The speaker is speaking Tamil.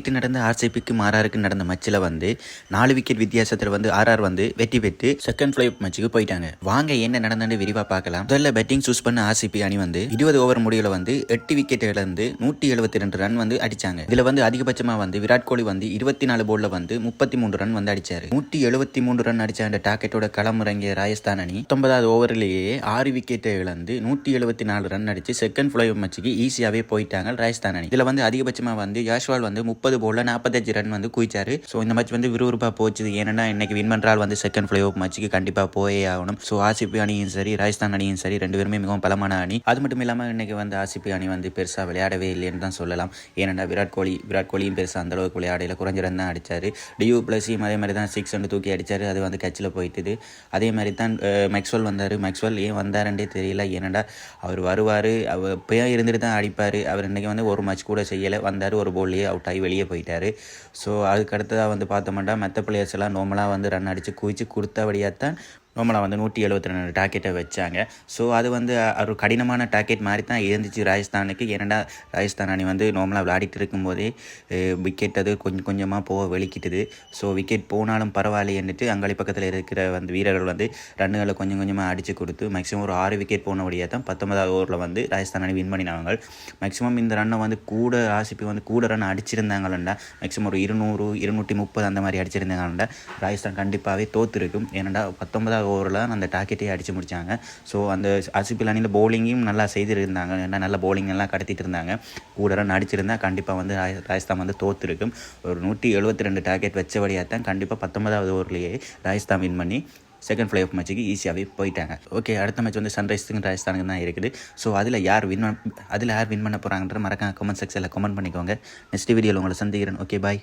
நேற்று நடந்த ஆர்சிபிக்கும் ஆர்ஆருக்கு நடந்த மேட்ச்சில் வந்து 4 விக்கெட் வித்தியாசத்தில் வந்து ஆர்ஆர் வந்து வெற்றி பெற்று செகண்ட் ஃப்ளை மேட்சுக்கு போயிட்டாங்க. வாங்க என்ன நடந்தது விரிவாக பார்க்கலாம். முதல்ல பேட்டிங் சூஸ் பண்ண ஆர்சிபி அணி வந்து 20 ஓவர் முடிவில் வந்து 8 விக்கெட் இழந்து 172 ரன் வந்து அடிச்சாங்க. இதுல வந்து அதிகபட்சமாக வந்து விராட் கோலி வந்து 24 போல்ல வந்து 33 ரன் வந்து அடிச்சாரு. 173 ரன் அடிச்ச அந்த டாக்கெட்டோட களமிறங்கிய ராஜஸ்தான் அணி 19வது ஓவரிலேயே 6 விக்கெட்டை இழந்து 174 ரன் அடிச்சு செகண்ட் ஃப்ளை மேட்சுக்கு ஈஸியாவே போயிட்டாங்க ராஜஸ்தான் அணி. இதுல வந்து அதிகபட்சமாக வந்து யாஷ்வால் வந்து 30 போல்ல 45 ரன் வந்து குவிச்சாரு. ஸோ இந்த மேட்ச் வந்து விறுவிறுப்பாக போச்சு. ஏன்னா இன்னைக்கு வின் பண்றால் வந்து செகண்ட் ஃப்ளை ஆஃப் மேட்சுக்கு கண்டிப்பாக போயே ஆகணும். ஸோ ஆர்சிபி அணியும் சரி ராஜஸ்தான் அணியும் சரி ரெண்டு பேருமே மிகவும் பலமான அணி. அது மட்டும் இல்லாமல் இன்னைக்கு வந்து ஆர்சிபி அணி வந்து பெருசாக விளையாடவே இல்லைன்னு தான் சொல்லலாம். ஏன்னா விராட் கோலியும் பெருசாக அந்த அளவுக்கு விளையாடையில் குறைஞ்ச ரன் தான் அடிச்சாரு. டியூ பிளஸையும் அதே மாதிரி தான் 6 வந்து தூக்கி அடிச்சாரு. அது வந்து கட்சியில் போயிட்டுது. அதே மாதிரி தான் மேக்ஸ்வெல் வந்தார். மேக்ஸ்வெல் ஏன் வந்தாருன்றே தெரியல. ஏன்னா அவர் வருவார், அவர் இப்போயே இருந்துட்டு தான் அடிப்பார். அவர் இன்னைக்கு வந்து ஒரு மேட்ச் கூட செய்யலை. வந்தார், ஒரு போல்லையே அவுட் ஆகி வெளியே போயிட்டார். ஸோ அதுக்கு அடுத்ததாக வந்து பார்த்தோம்னா மற்ற பிளேயர்ஸ் எல்லாம் நார்மலாக வந்து ரன் அடித்து குவிச்சு கொடுத்தபடியாக தான் நார்மலாக வந்து 172 டாக்கெட்டை வச்சாங்க. ஸோ அது வந்து ஒரு கடினமான டாக்கெட் மாதிரி தான் இருந்துச்சு ராஜஸ்தானுக்கு. ஏன்னா ராஜஸ்தான் அணி வந்து நார்மலாக விளையாடிட்டு இருக்கும்போதே விக்கெட் அது கொஞ்சம் கொஞ்சமாக போக வெளிக்கிட்டுது. ஸோ விக்கெட் போனாலும் பரவாயில்லைன்னுட்டு அங்காளி பக்கத்தில் இருக்கிற வந்து வீரர்கள் வந்து ரன்னுகளை கொஞ்சம் கொஞ்சமாக அடித்து கொடுத்து மேக்ஸிமம் ஒரு 6 விக்கெட் போனபடியாக தான் 19வது ஓவரில் வந்து ராஜஸ்தான் அணி வின் பண்ணினாங்க. மேக்ஸிமம் இந்த ரன்னை வந்து கூட ஆர்சிபி வந்து கூட ரன் அடிச்சிருந்தாங்களா மேக்ஸிமம் ஒரு 200 230 அந்த மாதிரி அடிச்சிருந்தாங்களா ராஜஸ்தான் கண்டிப்பாகவே தோற்றுருக்கும். ஏன்னா 19வது ஓவரில் அந்த டாக்கெட்டே அடித்து முடித்தாங்க. ஸோ அந்த ஆர்சிபி அணியில் பவுலிங்கும் நல்லா செய்திருந்தாங்க. ஏன்னா நல்ல பவுலிங் எல்லாம் கடத்திட்டு இருந்தாங்க. கூட ரன் அடிச்சிருந்தால் கண்டிப்பாக வந்து ராஜஸ்தான் வந்து தோற்றுருக்கும். ஒரு 172 டாக்கெட் வச்சபடியாக தான் கண்டிப்பாக 19வது ஓவர்லேயே ராஜஸ்தான் வின் பண்ணி செகண்ட் ஃப்ளை ஆஃப் மேட்சுக்கு ஈஸியாகவே போயிட்டாங்க. ஓகே, அடுத்த மேட்ச் வந்து சன்ரைஸுக்கும் ராஜஸ்தானுக்கு தான் இருக்குது. ஸோ அதில் யார் வின் பண்ண போகிறாங்கன்ற மறக்காம கமெண்ட் செக்ஷனில் கமெண்ட் பண்ணிக்கோங்க. நெக்ஸ்ட் வீடியோவில் உங்களை சந்திக்கிறேன். ஓகே, பாய்.